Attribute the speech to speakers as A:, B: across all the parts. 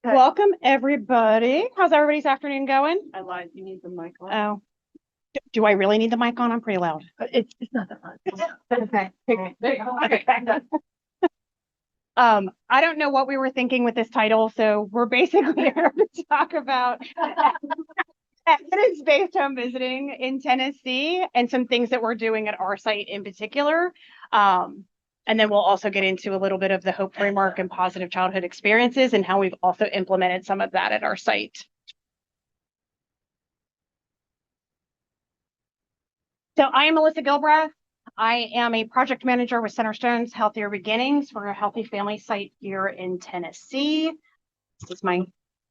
A: Welcome, everybody. How's everybody's afternoon going?
B: I lied. You need the mic on.
A: Oh, do I really need the mic on? I'm pretty loud.
B: It's not that loud. Okay. There you go. Okay.
A: I don't know what we were thinking with this title, so we're basically here to talk about evidence-based home visiting in Tennessee and some things that we're doing at our site in particular. And then we'll also get into a little bit of the HOPE framework and positive childhood experiences and how we've also implemented some of that at our site. So I am Melissa Gilbreath. I am a project manager with Centerstone's Healthier Beginnings for a healthy family site here in Tennessee. This is my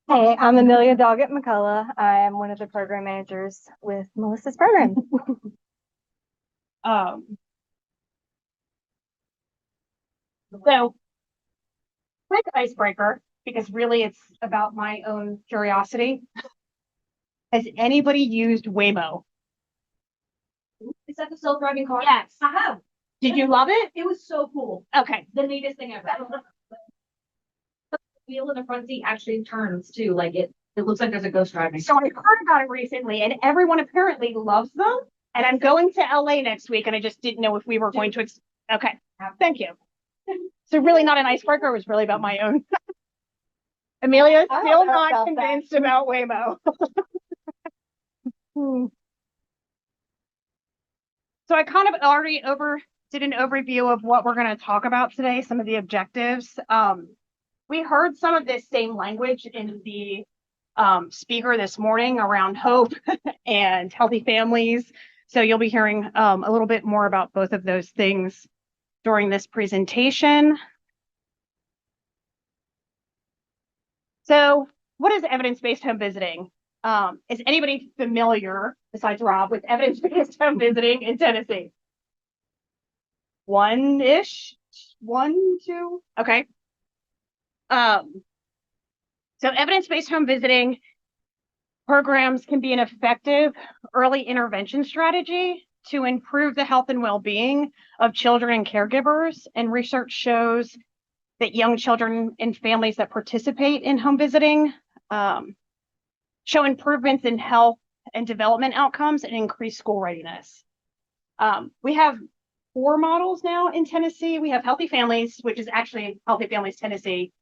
C: Hey, I'm Amelia Dogget McCulloch. I'm one of the program managers with Melissa's program.
A: So quick icebreaker, because really it's about my own curiosity. Has anybody used Waymo?
B: Is that the self-driving car?
A: Yes.
B: I have.
A: Did you love it?
B: It was so cool.
A: Okay.
B: The neatest thing ever. The wheel in the front seat actually turns too. Like it looks like there's a ghost driving.
A: So I heard about it recently and everyone apparently loves them. And I'm going to LA next week and I just didn't know if we were going to. Okay. Thank you. So really not an icebreaker. It was really about my own. Amelia, still not convinced about Waymo. So I kind of already did an overview of what we're going to talk about today, some of the objectives. We heard some of this same language in the speaker this morning around hope and healthy families. So you'll be hearing a little bit more about both of those things during this presentation. So what is evidence-based home visiting? Is anybody familiar, besides Rob, with evidence-based home visiting in Tennessee? One-ish? One, two? Okay. So evidence-based home visiting programs can be an effective early intervention strategy to improve the health and well-being of children and caregivers. And research shows that young children and families that participate in home visiting show improvements in health and development outcomes and increased school readiness. We have 4 models now in Tennessee. We have Healthy Families, which is actually Healthy Families Tennessee,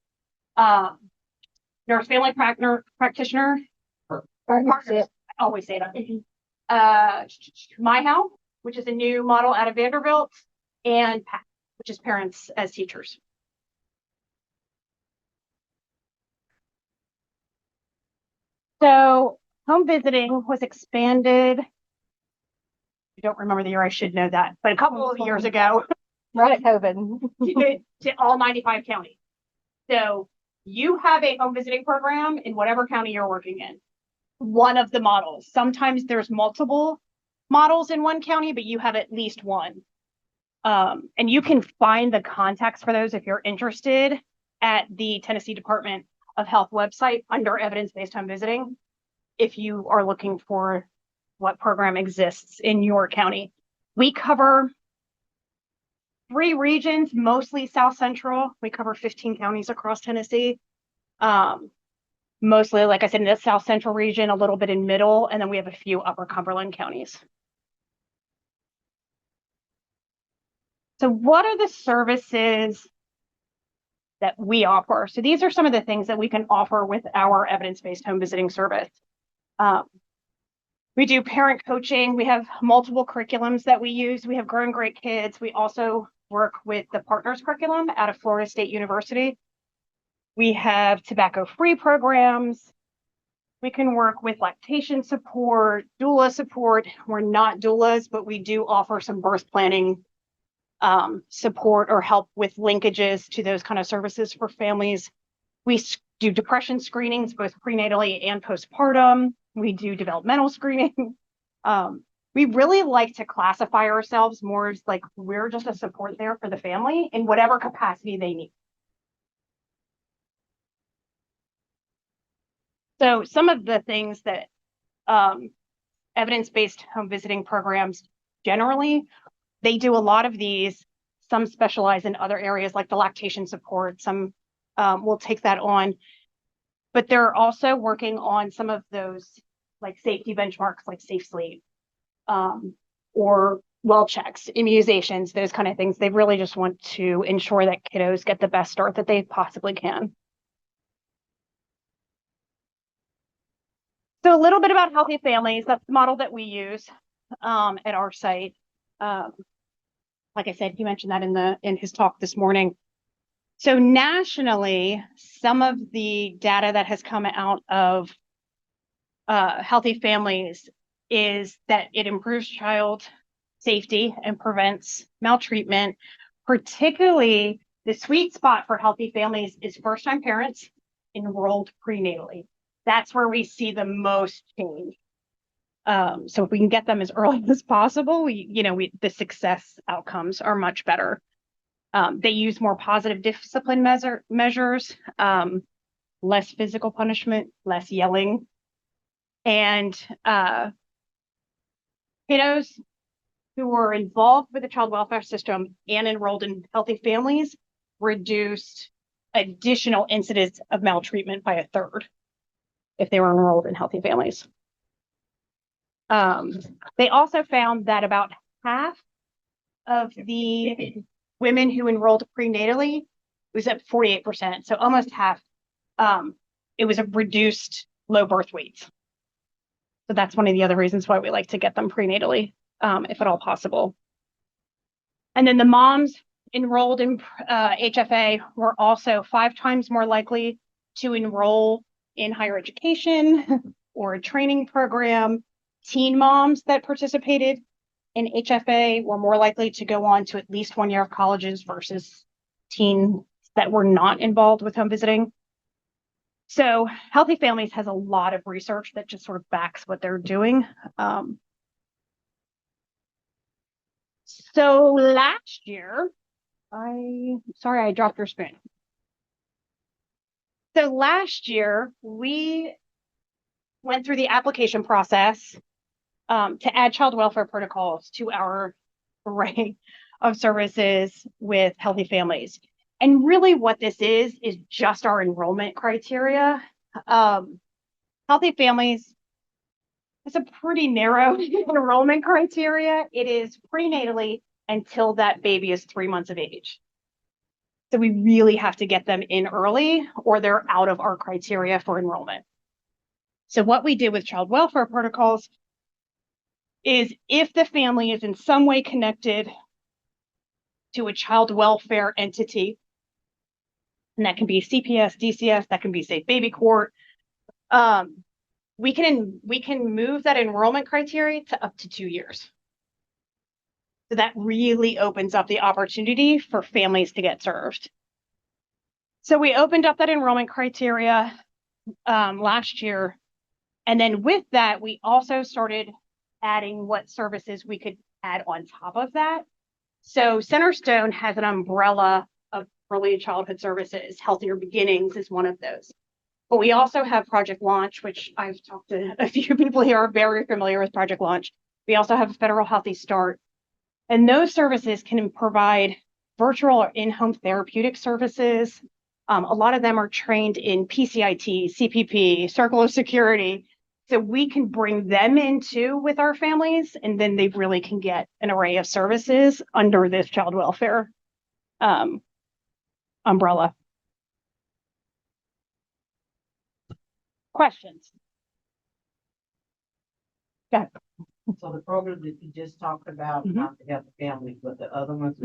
A: nurse family practitioner, partnership. I always say that. My House, which is a new model out of Vanderbilt, and PAC, which is Parents as Teachers. So home visiting was expanded. I don't remember the year, I should know that, but a couple of years ago.
C: Right at COVID.
A: to all 95 counties. So you have a home visiting program in whatever county you're working in. One of the models. Sometimes there's multiple models in one county, but you have at least one. And you can find the contacts for those if you're interested at the Tennessee Department of Health website under evidence-based home visiting, if you are looking for what program exists in your county. We cover 3 regions, mostly South Central. We cover 15 counties across Tennessee. Mostly, like I said, in the South Central region, a little bit in Middle, and then we have a few Upper Cumberland counties. So what are the services that we offer? So these are some of the things that we can offer with our evidence-based home visiting service. We do parent coaching. We have multiple curriculums that we use. We have Growing Great Kids. We also work with the Partners curriculum out of Florida State University. We have tobacco-free programs. We can work with lactation support, doula support. We're not doulas, but we do offer some birth planning support or help with linkages to those kind of services for families. We do depression screenings, both prenatally and postpartum. We do developmental screening. We really like to classify ourselves more as like we're just a support there for the family in whatever capacity they need. So some of the things that evidence-based home visiting programs generally, they do a lot of these. Some specialize in other areas like the lactation support. Some will take that on. but they're also working on some of those like safety benchmarks, like safe sleep, or well checks, immunizations, those kind of things. They really just want to ensure that kiddos get the best start that they possibly can. So a little bit about healthy families. That's the model that we use at our site. Like I said, he mentioned that in his talk this morning. So nationally, some of the data that has come out of healthy families is that it improves child safety and prevents maltreatment. Particularly, the sweet spot for healthy families is first-time parents enrolled prenatally. That's where we see the most change. So if we can get them as early as possible, the success outcomes are much better. They use more positive discipline measures, less physical punishment, less yelling, and kiddos who were involved with the child welfare system and enrolled in healthy families reduced additional incidents of maltreatment by 1/3 if they were enrolled in healthy families. They also found that about half of the women who enrolled prenatally was at 48%, so almost half. It was a reduced low birth weights. So that's one of the other reasons why we like to get them prenatally, if at all possible. And then the moms enrolled in HFA were also 5 times more likely to enroll in higher education or a training program. Teen moms that participated in HFA were more likely to go on to at least 1 year of colleges versus teens that were not involved with home visiting. So Healthy Families has a lot of research that just sort of backs what they're doing. So last year, sorry, I dropped your spoon. So last year, we went through the application process to add child welfare protocols to our array of services with Healthy Families. And really what this is just our enrollment criteria. Healthy Families is a pretty narrow enrollment criteria. It is prenatally until that baby is 3 months of age. So we really have to get them in early or they're out of our criteria for enrollment. So what we did with child welfare protocols is if the family is in some way connected to a child welfare entity, and that can be CPS, DCS, that can be Safe Baby Court, we can move that enrollment criteria to up to 2 years. So that really opens up the opportunity for families to get served. So we opened up that enrollment criteria last year. And then with that, we also started adding what services we could add on top of that. So Centerstone has an umbrella of early childhood services. Healthier Beginnings is one of those. But we also have Project Launch, which I've talked to a few people here are very familiar with Project Launch. We also have Federal Healthy Start. And those services can provide virtual or in-home therapeutic services. A lot of them are trained in PCIT, CPP, Circle of Security. So we can bring them in too with our families, and then they really can get an array of services under this child welfare umbrella. Questions? Yeah.
D: So the program that you just talked about, not to have the family, but the other ones,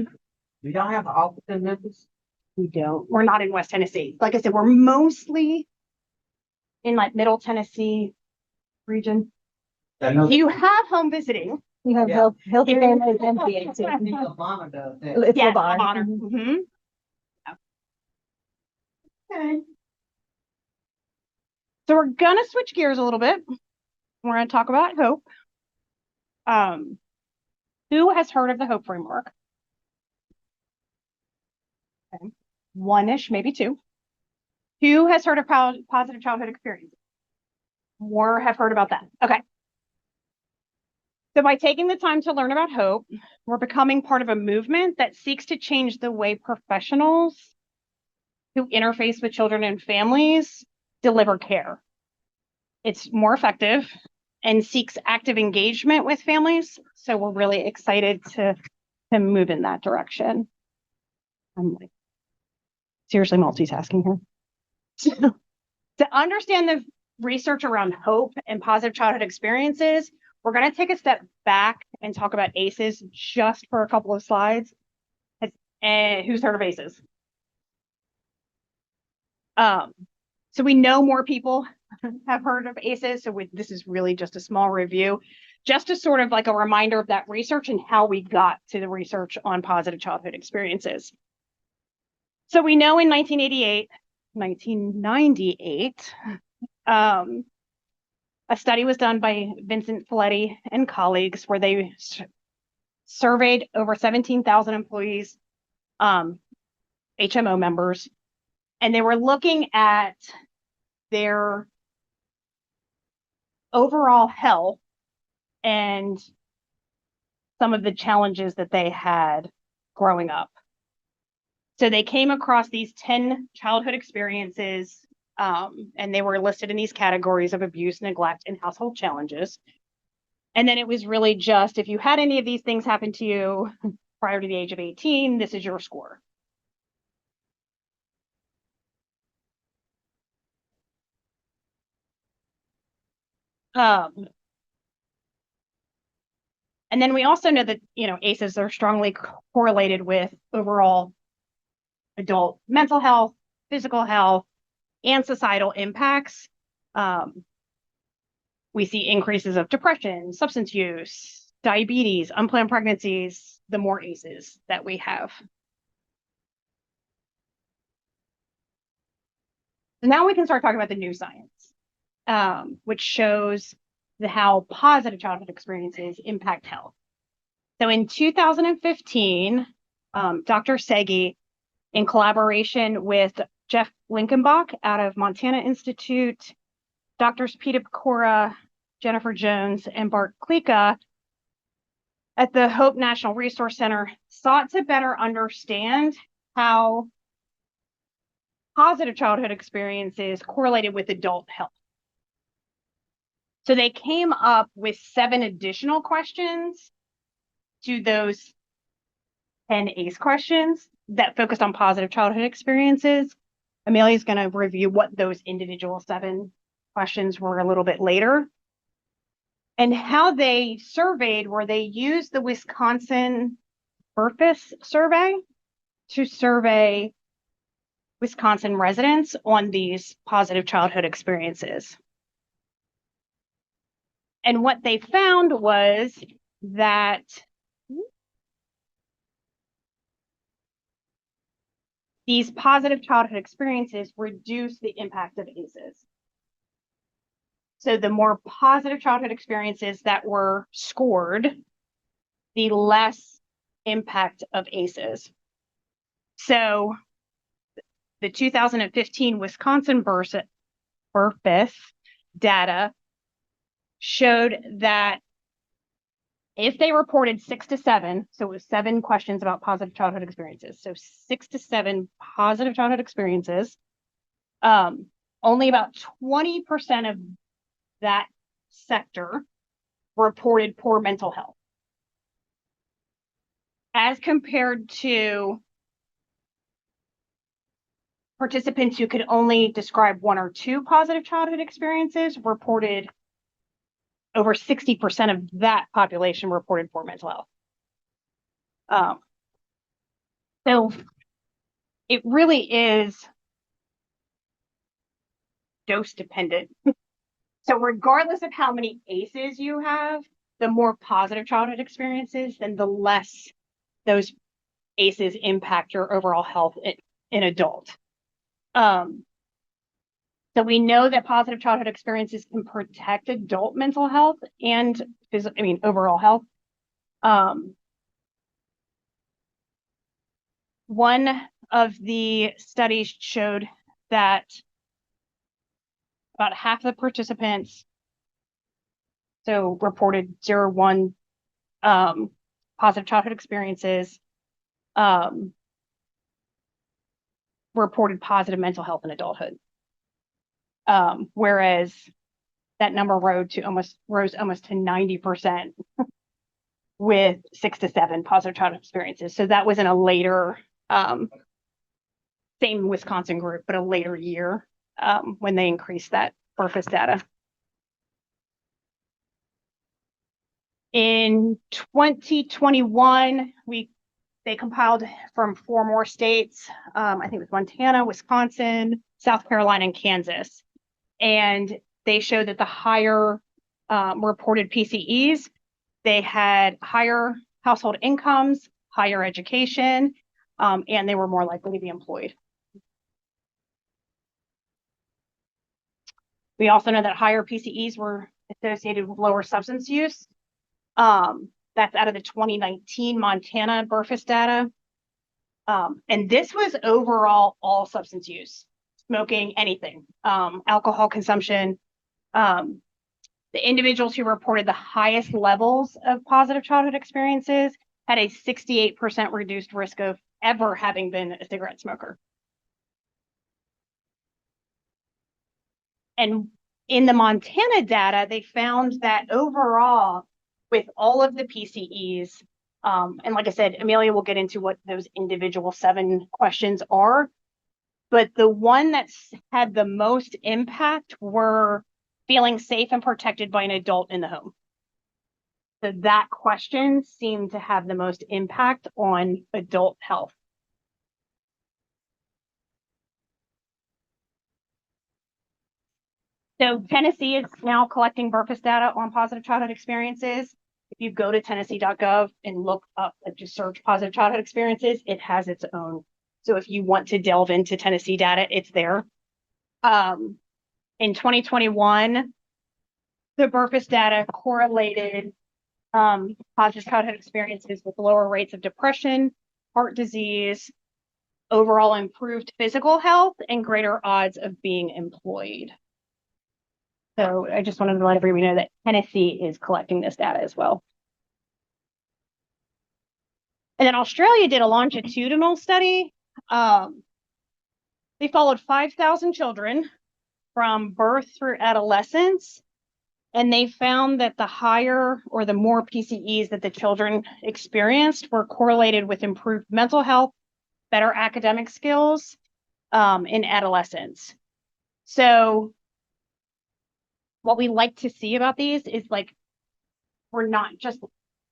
D: we don't have an office in Memphis?
A: We don't. We're not in West Tennessee. Like I said, we're mostly in like Middle Tennessee region. You have home visiting.
C: You have
D: Yeah.
C: Healthy Families and
D: I
C: PAC.
D: think Obama does that.
C: It's
A: Yeah,
C: Lamar.
A: honor.
C: Mhm.
D: Okay.
A: So we're gonna switch gears a little bit. We're gonna talk about hope. Who has heard of the HOPE framework? Okay. One-ish, maybe two. Who has heard of positive childhood experiences? Or have heard about that? Okay. So by taking the time to learn about HOPE, we're becoming part of a movement that seeks to change the way professionals who interface with children and families deliver care. It's more effective and seeks active engagement with families. So we're really excited to move in that direction. I'm like seriously multitasking here. To understand the research around hope and positive childhood experiences, we're going to take a step back and talk about ACEs just for a couple of slides. Who's heard of ACEs? So we know more people have heard of ACEs. So this is really just a small review, just to sort of like a reminder of that research and how we got to the research on positive childhood experiences. So we know in 1998, a study was done by Vincent Folletti and colleagues where they surveyed over 17,000 employees, HMO members, and they were looking at their overall health and some of the challenges that they had growing up. So they came across these 10 childhood experiences, and they were listed in these categories of abuse, neglect, and household challenges. And then it was really just, if you had any of these things happen to you prior to the age of 18, this is your score. And then we also know that, ACEs are strongly correlated with overall adult mental health, physical health, and societal impacts. We see increases of depression, substance use, diabetes, unplanned pregnancies, the more ACEs that we have. So now we can start talking about the new science, which shows how positive childhood experiences impact health. So in 2015, Dr. Segi, in collaboration with Jeff Linkenbach out of Montana Institute, Drs. Peter Pecora, Jennifer Jones, and Bart Klika at the Hope National Resource Center sought to better understand how positive childhood experiences correlated with adult health. So they came up with 7 additional questions to those 10 ACE questions that focused on positive childhood experiences. Amelia is going to review what those individual 7 questions were a little bit later. And how they surveyed, where they used the Wisconsin Purpose survey to survey Wisconsin residents on these positive childhood experiences. And what they found was that these positive childhood experiences reduce the impact of ACEs. So the more positive childhood experiences that were scored, the less impact of ACEs. So the 2015 Wisconsin Purpose data showed that if they reported 6 to 7, so it was 7 questions about positive childhood experiences, so 6 to 7 positive childhood experiences, only about 20% of that sector reported poor mental health, as compared to participants who could only describe 1 or 2 positive childhood experiences reported over 60% of that population reported poor mental health. So it really is dose dependent. So regardless of how many ACEs you have, the more positive childhood experiences, then the less those ACEs impact your overall health in adult. So we know that positive childhood experiences can protect adult mental health and overall health. One of the studies showed that about half the participants reported 0 to 1 positive childhood experiences, reported positive mental health in adulthood. Whereas that number rose almost to 90% with 6 to 7 positive childhood experiences. So that was in a later, same Wisconsin group, but a later year when they increased that BRFIS data. In 2021, they compiled from 4 more states. I think it was Montana, Wisconsin, South Carolina, and Kansas. And they showed that the higher reported PCEs, they had higher household incomes, higher education, and they were more likely to be employed. We also know that higher PCEs were associated with lower substance use. That's out of the 2019 Montana BRFIS data. And this was overall all substance use, smoking, anything, alcohol consumption. The individuals who reported the highest levels of positive childhood experiences had a 68% reduced risk of ever having been a cigarette smoker. And in the Montana data, they found that overall, with all of the PCEs, and like I said, Amelia will get into what those individual 7 questions are, but the one that's had the most impact were feeling safe and protected by an adult in the home. So that question seemed to have the most impact on adult health. So Tennessee is now collecting BRFIS data on positive childhood experiences. If you go to tennessee.gov and look up, just search positive childhood experiences, it has its own. So if you want to delve into Tennessee data, it's there. In 2021, the BRFIS data correlated positive childhood experiences with lower rates of depression, heart disease, overall improved physical health, and greater odds of being employed. So I just wanted to let everybody know that Tennessee is collecting this data as well. And then Australia did a longitudinal study. They followed 5,000 children from birth through adolescence, and they found that the higher or the more PCEs that the children experienced were correlated with improved mental health, better academic skills in adolescence. So what we like to see about these is like, we're not just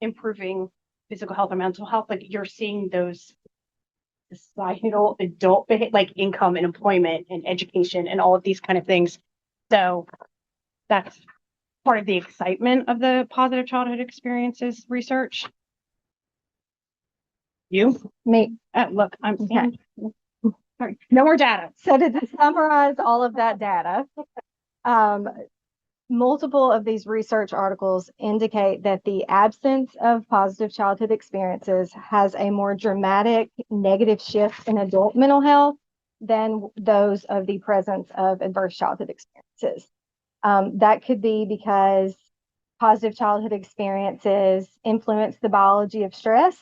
A: improving physical health or mental health, like you're seeing those societal adult like income and employment and education and all of these kind of things. So that's part of the excitement of the positive childhood experiences research. You?
C: Me.
A: Look, I'm
C: Okay.
A: sorry. No more data.
C: So to summarize all of that data, multiple of these research articles indicate that the absence of positive childhood experiences has a more dramatic negative shift in adult mental health than those of the presence of adverse childhood experiences. That could be because positive childhood experiences influence the biology of stress,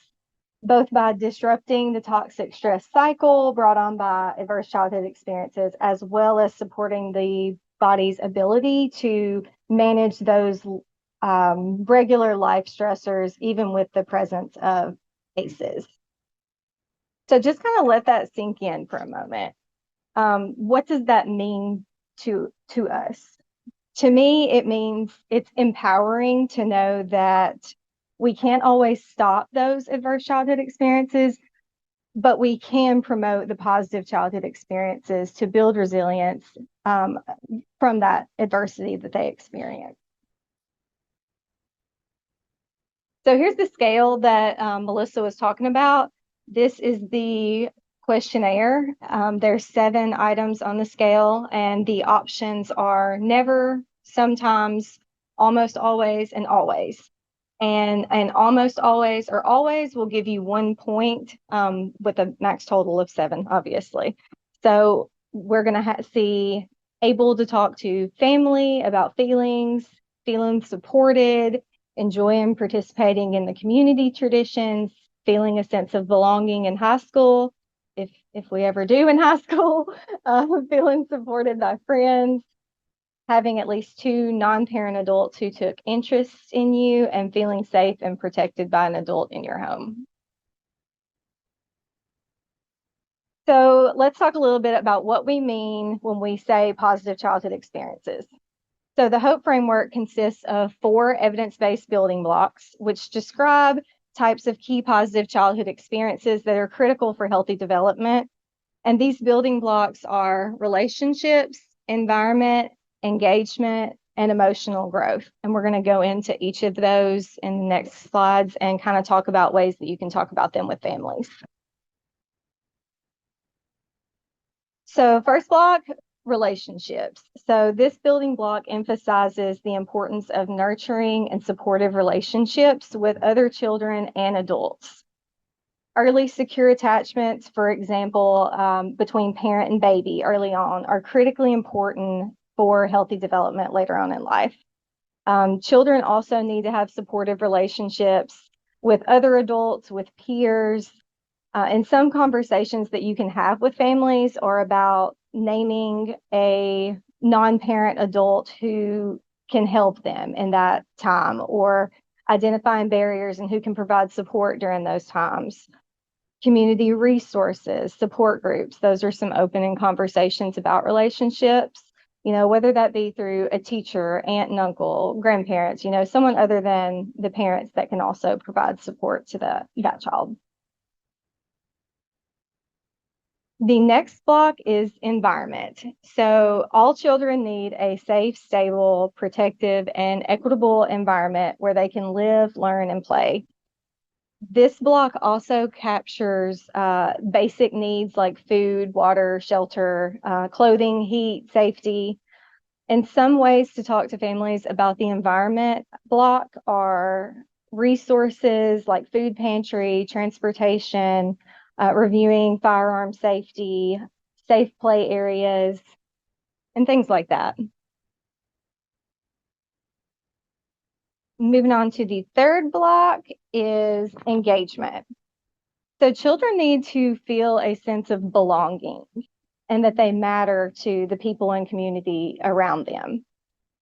C: both by disrupting the toxic stress cycle brought on by adverse childhood experiences, as well as supporting the body's ability to manage those regular life stressors, even with the presence of ACEs. So just kind of let that sink in for a moment. What does that mean to us? To me, it means it's empowering to know that we can't always stop those adverse childhood experiences, but we can promote the positive childhood experiences to build resilience from that adversity that they experience. So here's the scale that Melissa was talking about. This is the questionnaire. There's 7 items on the scale, and the options are never, sometimes, almost always, and always. And almost always or always will give you 1 point with a max total of 7, obviously. So we're going to see able to talk to family about feelings, feeling supported, enjoying participating in the community traditions, feeling a sense of belonging in high school, if we ever do in high school, feeling supported by friends, having at least 2 non-parent adults who took interest in you, and feeling safe and protected by an adult in your home. So let's talk a little bit about what we mean when we say positive childhood experiences. So the HOPE framework consists of 4 evidence-based building blocks, which describe types of key positive childhood experiences that are critical for healthy development. And these building blocks are relationships, environment, engagement, and emotional growth. And we're going to go into each of those in the next slides and kind of talk about ways that you can talk about them with families. So first block, relationships. So this building block emphasizes the importance of nurturing and supportive relationships with other children and adults. Early secure attachments, for example, between parent and baby early on, are critically important for healthy development later on in life. Children also need to have supportive relationships with other adults, with peers, and some conversations that you can have with families are about naming a non-parent adult who can help them in that time, or identifying barriers and who can provide support during those times. Community resources, support groups, those are some opening conversations about relationships, whether that be through a teacher, aunt and uncle, grandparents, someone other than the parents that can also provide support to that child. The next block is environment. So all children need a safe, stable, protective, and equitable environment where they can live, learn, and play. This block also captures basic needs like food, water, shelter, clothing, heat, safety. And some ways to talk to families about the environment block are resources like food pantry, transportation, reviewing firearm safety, safe play areas, and things like that. Moving on to the third block is engagement. So children need to feel a sense of belonging and that they matter to the people and community around them.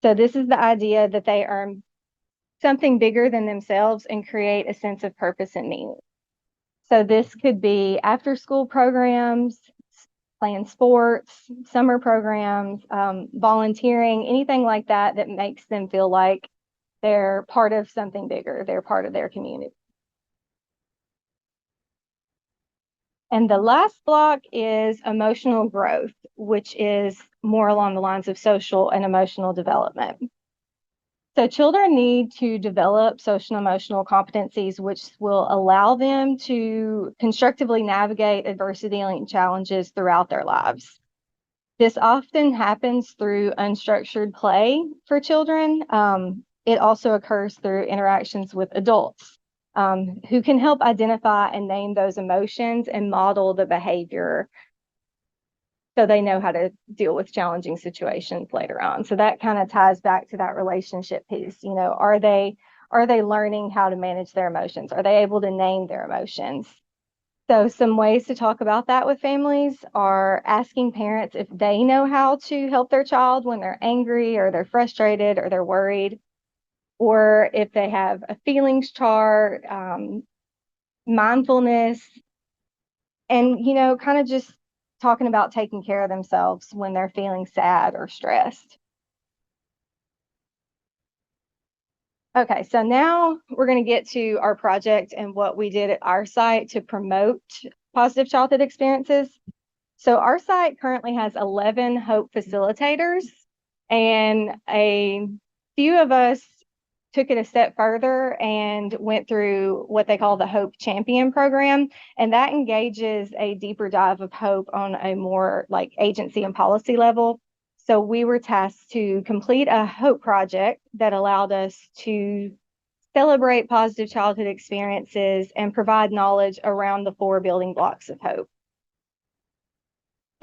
C: So this is the idea that they are something bigger than themselves and create a sense of purpose and meaning. So this could be after school programs, playing sports, summer programs, volunteering, anything like that that makes them feel like they're part of something bigger, they're part of their community. And the last block is emotional growth, which is more along the lines of social and emotional development. So children need to develop social and emotional competencies, which will allow them to constructively navigate adversity and challenges throughout their lives. This often happens through unstructured play for children. It also occurs through interactions with adults who can help identify and name those emotions and model the behavior so they know how to deal with challenging situations later on. So that kind of ties back to that relationship piece. Are they learning how to manage their emotions? Are they able to name their emotions? So some ways to talk about that with families are asking parents if they know how to help their child when they're angry or they're frustrated or they're worried, or if they have a feelings chart, mindfulness, and, kind of just talking about taking care of themselves when they're feeling sad or stressed. Okay, so now we're going to get to our project and what we did at our site to promote positive childhood experiences. So our site currently has 11 HOPE facilitators, and a few of us took it a step further and went through what they call the HOPE Champion program, and that engages a deeper dive of HOPE on a more like agency and policy level. So we were tasked to complete a HOPE project that allowed us to celebrate positive childhood experiences and provide knowledge around the 4 building blocks of HOPE.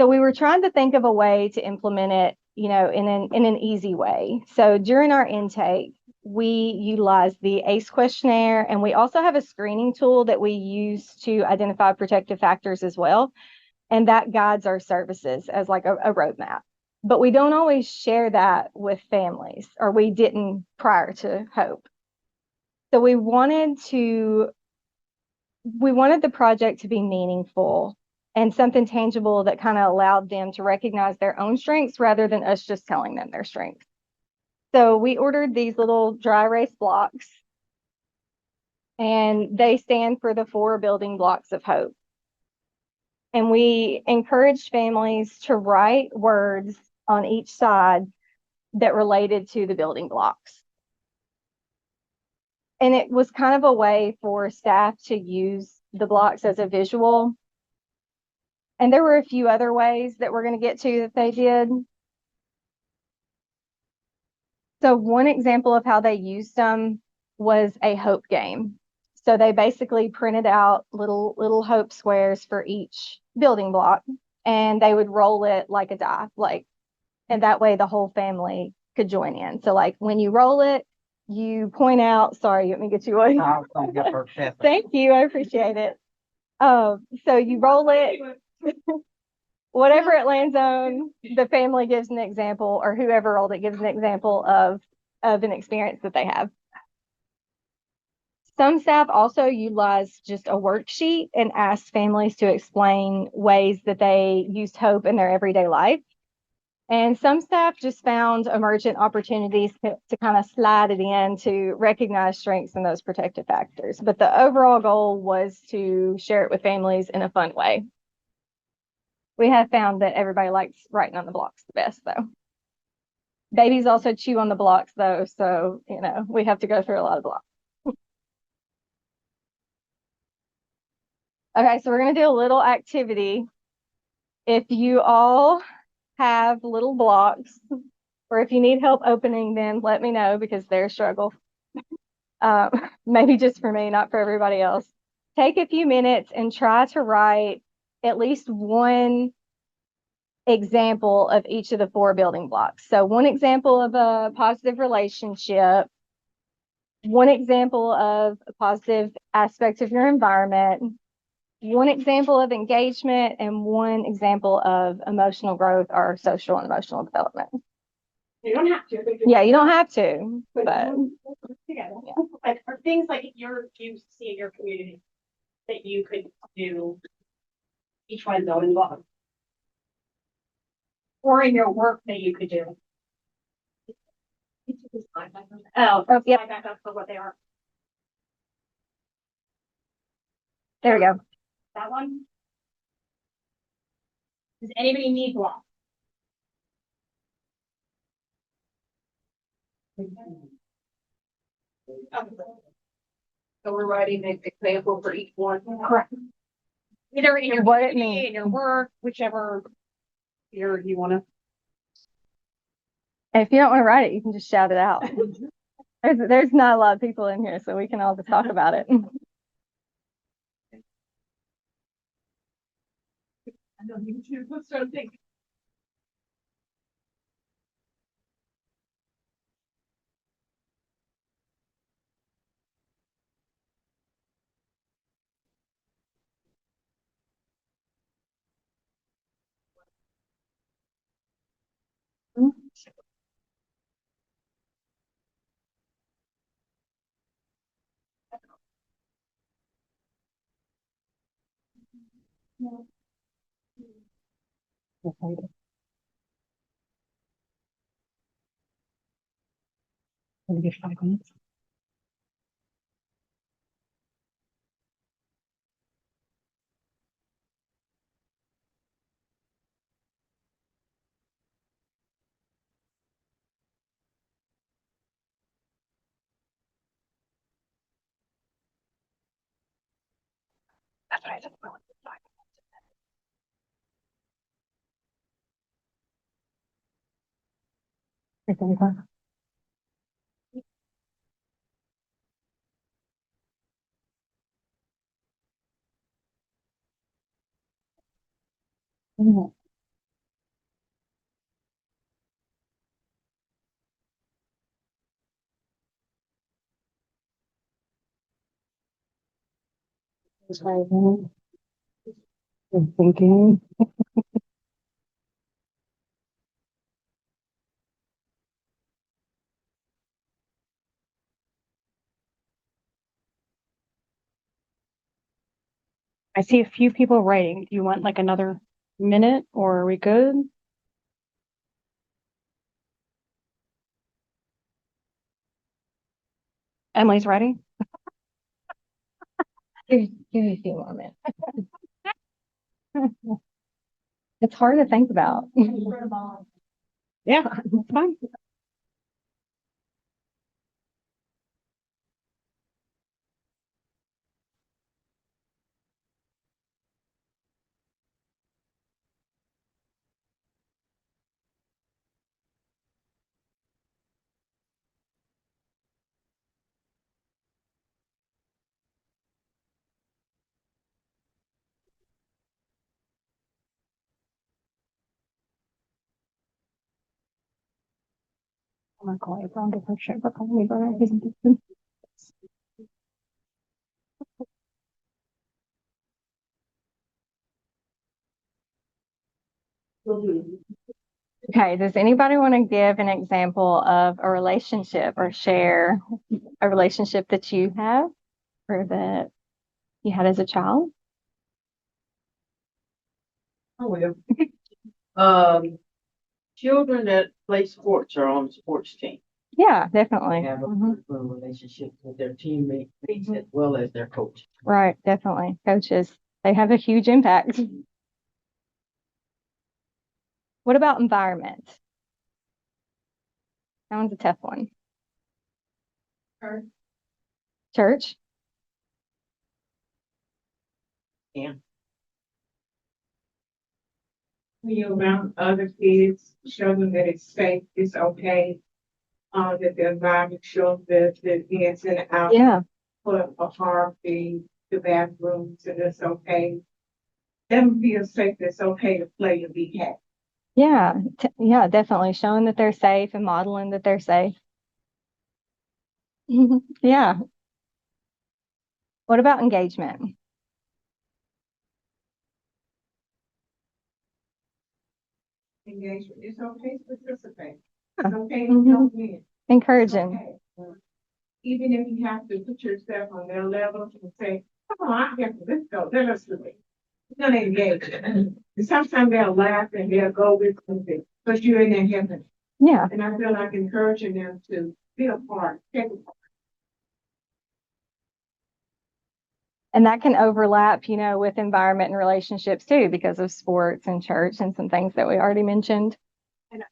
C: So we were trying to think of a way to implement it, in an easy way. So during our intake, we utilized the ACE questionnaire, and we also have a screening tool that we use to identify protective factors as well. And that guides our services as like a roadmap. but we don't always share that with families, or we didn't prior to Hope. So we wanted the project to be meaningful and something tangible that kind of allowed them to recognize their own strengths rather than us just telling them their strengths. So we ordered these little dry erase blocks, and they stand for the 4 building blocks of hope. And we encouraged families to write words on each side that related to the building blocks. And it was kind of a way for staff to use the blocks as a visual. And there were a few other ways that we're going to get to that they did. So one example of how they used them was a hope game. So they basically printed out little hope squares for each building block, and they would roll it like a die, and that way the whole family could join in. So like when you roll it, you point out, sorry, let me get you one.
D: I was gonna get her test.
C: Thank you, I appreciate it. So you roll it, whatever it lands on, the family gives an example, or whoever rolled it gives an example of an experience that they have. Some staff also utilize just a worksheet and ask families to explain ways that they used hope in their everyday life. And some staff just found emergent opportunities to kind of slide it in to recognize strengths and those protective factors. But the overall goal was to share it with families in a fun way. We have found that everybody likes writing on the blocks the best, though. Babies also chew on the blocks, though, so, we have to go through a lot of blocks. Okay, so we're going to do a little activity. If you all have little blocks, or if you need help opening them, let me know, because they're a struggle. Maybe just for me, not for everybody else. Take a few minutes and try to write at least one example of each of the 4 building blocks. So one example of a positive relationship, one example of a positive aspect of your environment, one example of engagement, and one example of emotional growth or social and emotional development.
A: You don't have to.
C: Yeah, you don't have to, but
A: Together. Like, or things like you see in your community that you could do each one building block. Or in your work that you could do. Oh,
C: yep.
A: slide back up for what they are.
C: There we go.
A: That one. Does anybody need block?
B: So we're writing an example for each one.
A: Correct. Either in your
C: What it
A: community,
C: means.
A: in your work, whichever you want to.
C: And if you don't want to write it, you can just shout it out. There's not a lot of people in here, so we can all just talk about it.
B: I know you two, let's start thinking.
D: Maybe 5 minutes. That's what I said. I'm thinking.
A: I see a few people writing. Do you want like another minute or are we good? Emily's writing?
C: Give me a few more minutes. It's hard to think about.
A: Yeah, it's fine. I'm gonna call April and give her shit for calling me, but I didn't.
C: Okay, does anybody want to give an example of a relationship or share a relationship that you have or that you had as a child?
D: I will. Children that play sports are on the sports team.
C: Yeah, definitely.
D: Have a
C: Mhm.
D: good relationship with their teammates as well as their coach.
C: Right, definitely. Coaches, they have a huge impact. What about environment? That one's a tough one. Church?
D: Yeah.
E: When you're around other kids, show them that it's safe, it's okay. That the environment shows the ins and outs,
C: Yeah,
E: for a heartbeat, the bathrooms, and it's okay. Them feel safe, it's okay to play and be happy.
C: yeah, yeah, definitely. Showing that they're safe and modeling that they're safe. Yeah. What about engagement?
E: Engagement, it's okay to participate.
C: Huh.
E: It's okay
C: Mhm.
E: to help win. It's
C: Encouraging.
E: okay. Even if you have to put yourself on their level and say, come on, I get let's go, let's do it. You're gonna engage. And sometimes they'll laugh and they'll go with something, but you're in their heaven.
C: Yeah,
E: And I feel like encouraging them to be a part, take a part.
C: and that can overlap, with environment and relationships too, because of sports and church and some things that we already mentioned.
A: And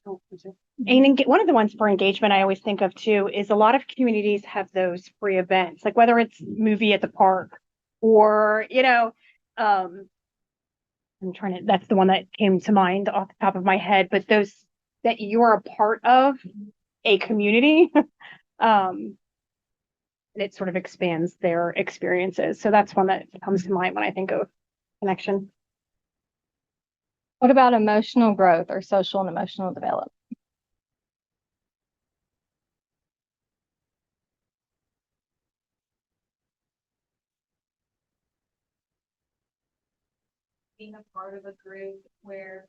A: one of the ones for engagement I always think of too is a lot of communities have those free events, like whether it's movie at the park or, that's the one that came to mind off the top of my head, but those that you're a part of a community, and it sort of expands their experiences. So that's one that comes to mind when I think of connection.
C: What about emotional growth or social and emotional development?
B: Being a part of a group where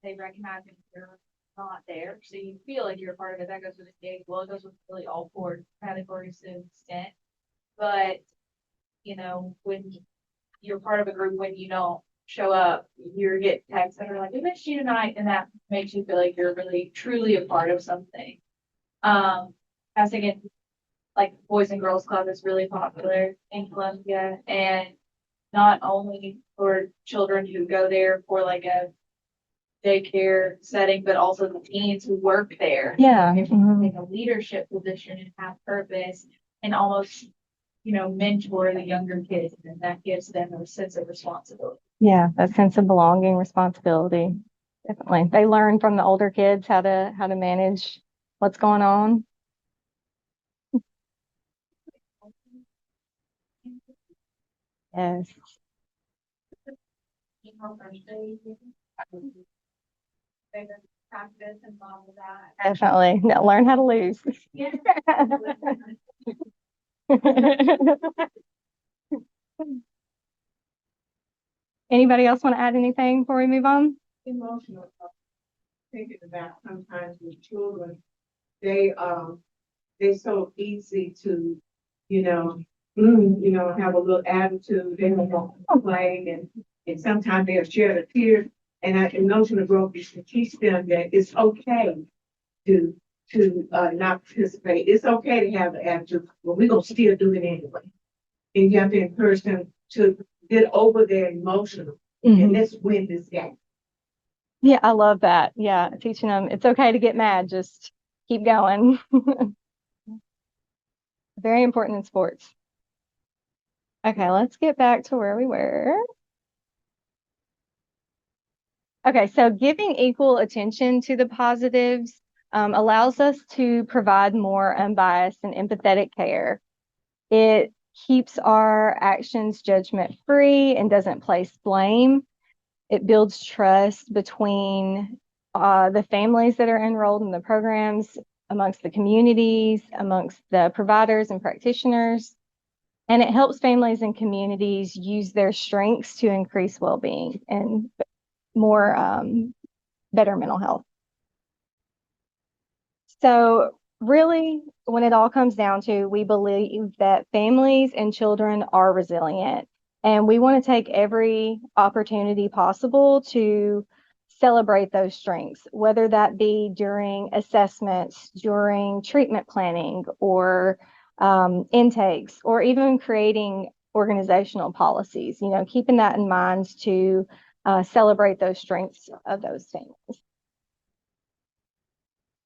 B: they recognize if you're not there, so you feel like you're a part of it. That goes with engage. Well, it goes with really all four categories to an extent. But when you're part of a group, when you don't show up, you get texts that are like, "We missed you tonight," and that makes you feel like you're really truly a part of something. I was thinking, like Boys and Girls Club is really popular in Columbia, and not only for children who go there for like a daycare setting, but also the teens who work there.
C: Yeah.
B: If you
C: Mhm.
B: take a leadership position and have purpose and almost, mentor the younger kids, and that gives them a sense of responsibility.
C: Yeah, that sense of belonging, responsibility. Definitely. They learn from the older kids how to manage what's going on. Yes,
B: Practice and all of that.
C: definitely. Now learn how to lose.
B: Yeah.
C: Anybody else want to add anything before we move on?
E: Emotional. Thinking about sometimes with children, they so easy to, have a little attitude, they don't want to complain, and sometimes they'll shed a tear. And I can notion the growth is to teach them that it's okay to, not participate. It's okay to have an attitude, but we're gonna still do it anyway. And you have to encourage them to get over their emotional, and let's win this game.
C: Yeah, I love that. Yeah, teaching them it's okay to get mad, just keep going. Very important in sports. Okay, let's get back to where we were. Okay, so giving equal attention to the positives allows us to provide more unbiased and empathetic care. It keeps our actions judgment free and doesn't place blame. It builds trust between the families that are enrolled in the programs, amongst the communities, amongst the providers and practitioners. And it helps families and communities use their strengths to increase well-being and more better mental health. So really, when it all comes down to, we believe that families and children are resilient, and we want to take every opportunity possible to celebrate those strengths, whether that be during assessments, during treatment planning, or intakes, or even creating organizational policies, keeping that in mind to celebrate those strengths of those families.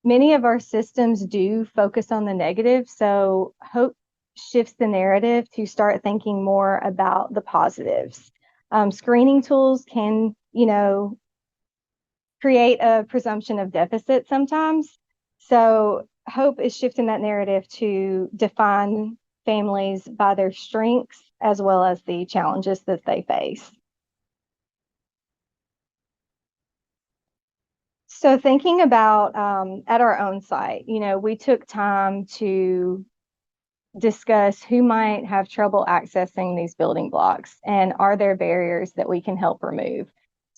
C: Many of our systems do focus on the negative, so hope shifts the narrative to start thinking more about the positives. Screening tools can, create a presumption of deficit sometimes. So hope is shifting that narrative to define families by their strengths as well as the challenges that they face. So thinking about at our own site, we took time to discuss who might have trouble accessing these building blocks and are there barriers that we can help remove.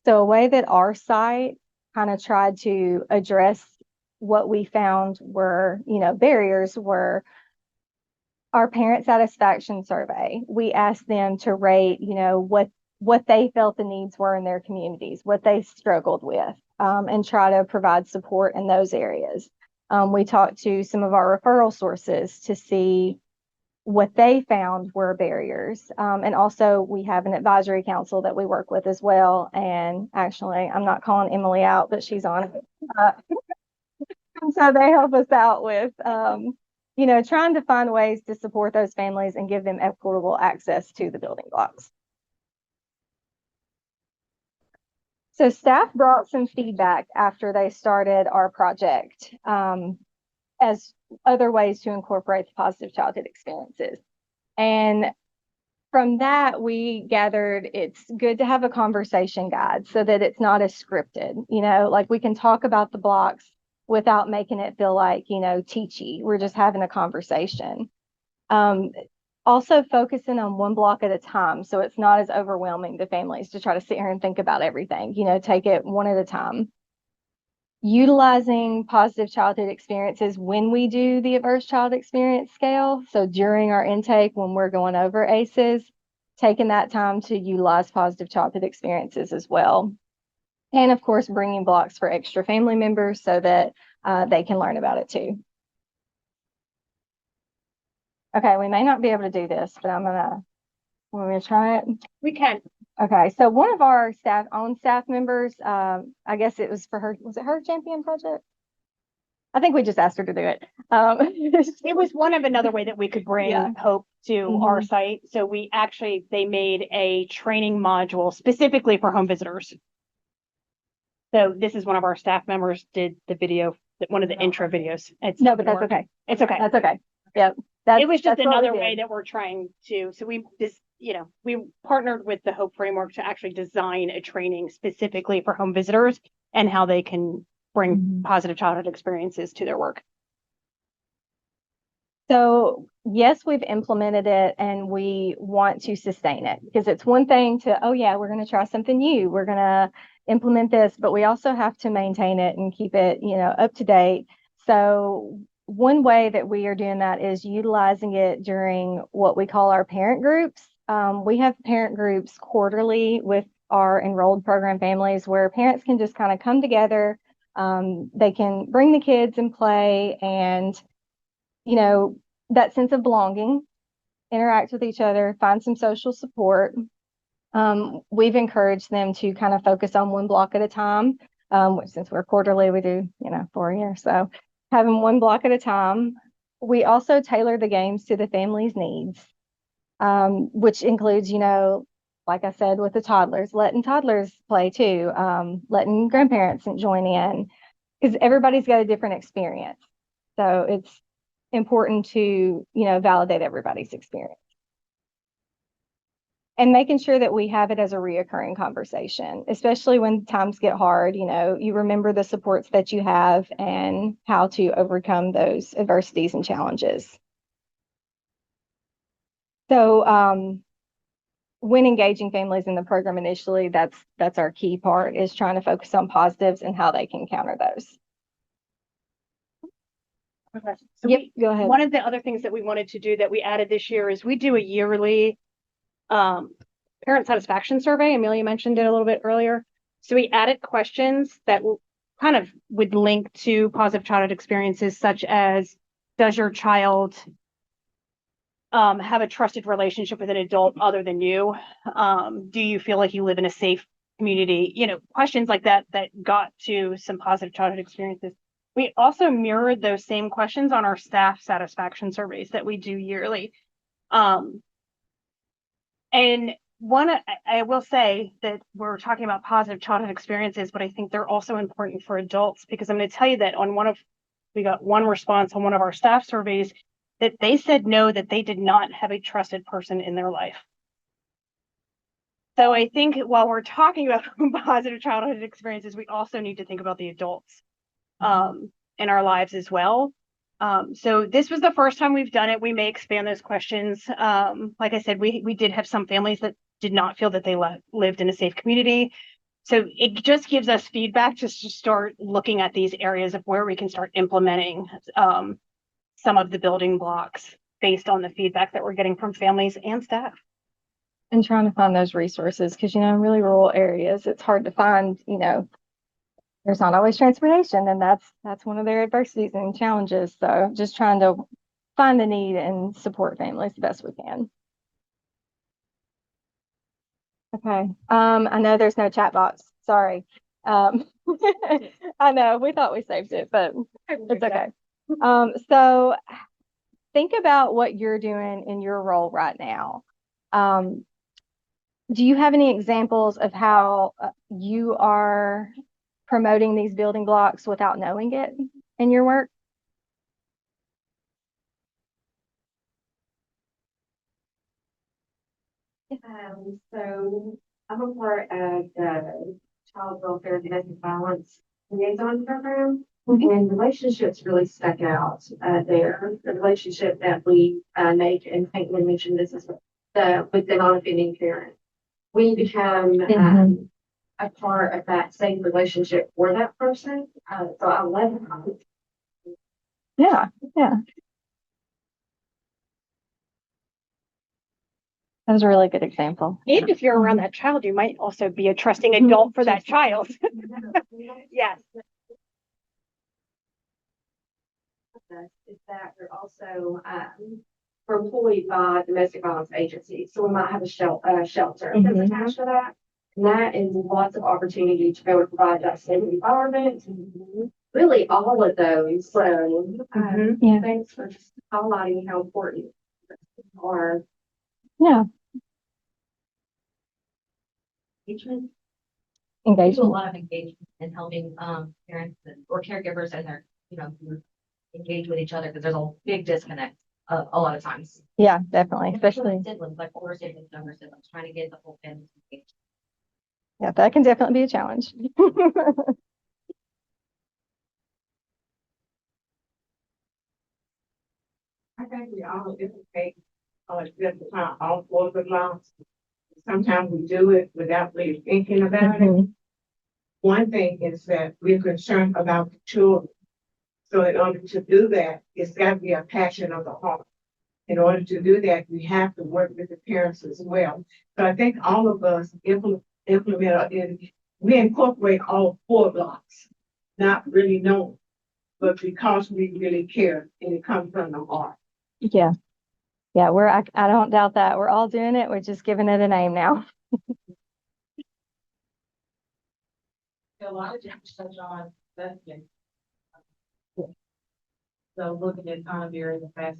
C: So a way that our site kind of tried to address what we found were, barriers were our parent satisfaction survey. We asked them to rate, what they felt the needs were in their communities, what they struggled with, and try to provide support in those areas. We talked to some of our referral sources to see what they found were barriers. And also we have an advisory council that we work with as well. And actually, I'm not calling Emily out, but she's on it. So they help us out with, trying to find ways to support those families and give them equitable access to the building blocks. So staff brought some feedback after they started our project as other ways to incorporate the positive childhood experiences. And from that, we gathered it's good to have a conversation guide so that it's not as scripted, like we can talk about the blocks without making it feel like, teachy. We're just having a conversation. Also focusing on one block at a time, so it's not as overwhelming to families to try to sit here and think about everything, take it one at a time. Utilizing positive childhood experiences when we do the adverse child experience scale. So during our intake, when we're going over ACEs, taking that time to utilize positive childhood experiences as well. And of course, bringing blocks for extra family members so that they can learn about it too. Okay, we may not be able to do this, but I'm gonna try it.
A: We can.
C: Okay, so one of our own staff members, I guess it was for her, was it her champion project? I think we just asked her to do it.
A: It was one of another way that we could bring hope to our site. So they made a training module specifically for home visitors. So this is one of our staff members did the video, one of the intro videos.
C: No, but that's okay.
A: It's okay.
C: That's okay. Yep.
A: It was just another way that we're trying to, so we just, we partnered with the Hope Framework to actually design a training specifically for home visitors and how they can bring positive childhood experiences to their work.
C: So yes, we've implemented it and we want to sustain it because it's one thing to, oh yeah, we're going to try something new. We're going to implement this, but we also have to maintain it and keep it, up to date. So one way that we are doing that is utilizing it during what we call our parent groups. We have parent groups quarterly with our enrolled program families where parents can just kind of come together. They can bring the kids and play and, that sense of belonging, interact with each other, find some social support. We've encouraged them to kind of focus on one block at a time. Since we're quarterly, we do, 4 years. So having one block at a time. We also tailor the games to the family's needs, which includes, like I said, with the toddlers, letting toddlers play too, letting grandparents join in, because everybody's got a different experience. So it's important to, validate everybody's experience. And making sure that we have it as a reoccurring conversation, especially when times get hard, you remember the supports that you have and how to overcome those adversities and challenges. So when engaging families in the program initially, that's our key part, is trying to focus on positives and how they can counter those.
A: Okay. So
C: Yep, go ahead.
A: one of the other things that we wanted to do that we added this year is we do a yearly parent satisfaction survey. Amelia mentioned it a little bit earlier. So we added questions that kind of would link to positive childhood experiences, such as, does your child have a trusted relationship with an adult other than you? Do you feel like you live in a safe community? Questions like that got to some positive childhood experiences. We also mirrored those same questions on our staff satisfaction surveys that we do yearly. And I will say that we're talking about positive childhood experiences, but I think they're also important for adults, because I'm going to tell you that we got one response on one of our staff surveys that they said no, that they did not have a trusted person in their life. So I think while we're talking about positive childhood experiences, we also need to think about the adults in our lives as well. So this was the first time we've done it. We may expand those questions. Like I said, we did have some families that did not feel that they lived in a safe community. So it just gives us feedback just to start looking at these areas of where we can start implementing some of the building blocks based on the feedback that we're getting from families and staff.
C: And trying to find those resources, because, in really rural areas, it's hard to find, there's not always transportation, and that's one of their adversities and challenges. So just trying to find the need and support families the best we can. Okay. I know there's no chat box. Sorry. I know we thought we saved it, but it's okay. So think about what you're doing in your role right now. Do you have any examples of how you are promoting these building blocks without knowing it in your work?
F: So I'm a part of the Child Welfare Domestic Violence Liaison Program, and relationships really stuck out there. The relationship that we make, and I think we mentioned this as well, with the non-offending parent. We become a part of that same relationship for that person. So I love it.
C: Yeah. That was a really good example.
A: And if you're around that child, you might also be a trusting adult for that child. Yes.
F: Is that we're also we're employed by domestic violence agencies, so we might have a shelter that's attached to that, and that is lots of opportunity to go and provide that safe environment. Really, all of those. So, thanks for just highlighting how important they are.
C: Yeah.
F: Engagement.
C: Engagement.
G: Do a lot of engagement in helping parents or caregivers and their engage with each other, because there's a big disconnect a lot of times.
C: Yeah, definitely. Especially
G: siblings, like older siblings, younger siblings, trying to get the whole family engaged.
C: Yeah, that can definitely be a challenge.
E: I think we all educate different time all for the laws. Sometimes we do it without really thinking about it. One thing is that we're concerned about the children. So in order to do that, it's got to be a passion of the heart. In order to do that, we have to work with the parents as well. So I think all of us we incorporate all 4 blocks, not really knowing, but because we really care and it comes from the heart.
C: Yeah. Yeah, I don't doubt that. We're all doing it. We're just giving it a name now.
D: A lot of things touch on vesting. So looking at time during the fast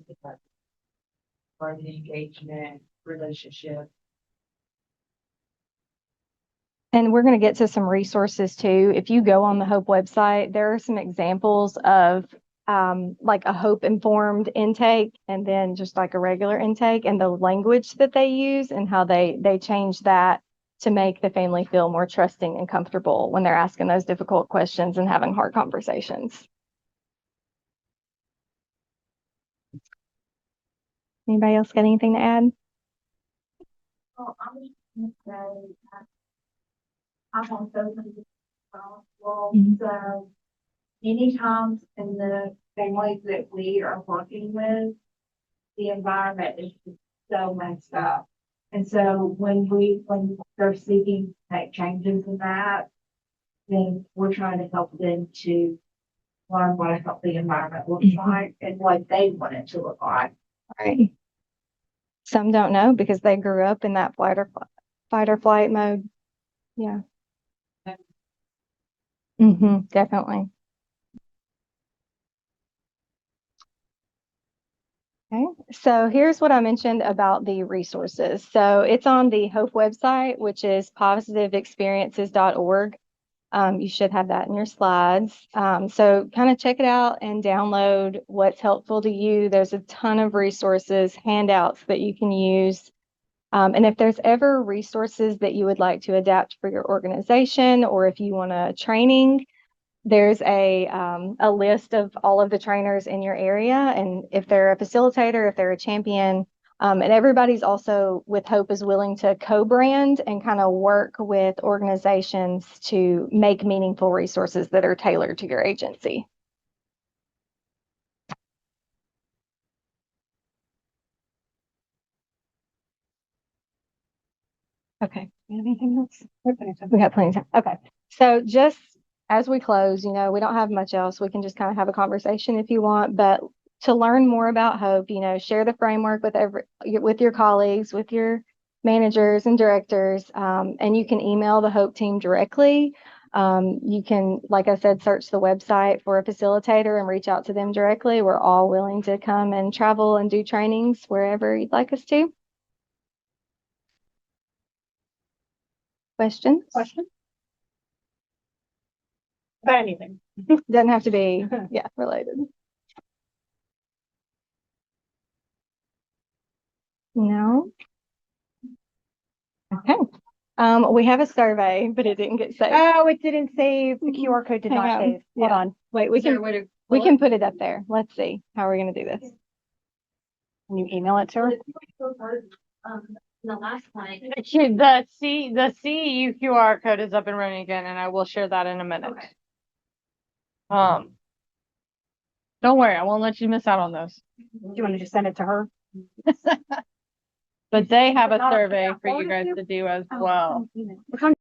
D: for the engagement, relationship.
C: And we're going to get to some resources too. If you go on the Hope website, there are some examples of like a Hope informed intake and then just like a regular intake and the language that they use and how they change that to make the family feel more trusting and comfortable when they're asking those difficult questions and having hard conversations. Anybody else got anything to add?
F: Well, I was just gonna say, I'm on social well, so many times in the families that we are working with, the environment is just so messed up. And so when they're seeking to make changes in that, then we're trying to help them to learn what a healthy environment looks like and what they want it to look like.
C: Right. Some don't know because they grew up in that fight or flight mode. Yeah. Definitely. Okay, so here's what I mentioned about the resources. So it's on the Hope website, which is positiveexperiences.org. You should have that in your slides. So kind of check it out and download what's helpful to you. There's a ton of resources, handouts that you can use. And if there's ever resources that you would like to adapt for your organization, or if you want a training, there's a list of all of the trainers in your area. And if they're a facilitator, if they're a champion, and everybody's also with Hope is willing to co-brand and kind of work with organizations to make meaningful resources that are tailored to your agency. Okay, you have anything else? We have plenty of time. Okay, so just as we close, we don't have much else. We can just kind of have a conversation if you want, but to learn more about Hope, share the framework with your colleagues, with your managers and directors, and you can email the Hope team directly. You can, like I said, search the website for a facilitator and reach out to them directly. We're all willing to come and travel and do trainings wherever you'd like us to. Questions?
A: About anything.
C: Doesn't have to be, related. No. Okay. We have a survey, but it didn't get saved.
A: Oh, it didn't save. The QR code did
C: Hang
A: not
C: on.
A: save. Hold
C: Yeah.
A: on.
C: Wait, we can put it up there. Let's see. How are we going to do this?
A: Can you email it to her?
G: The last one,
H: The CEU QR code is up and running again, and I will share that in a minute.
G: Okay.
H: Don't worry, I won't let you miss out on those.
A: Do you want to just send it to her?
H: But they have a survey for you guys to do as well.
A: What kind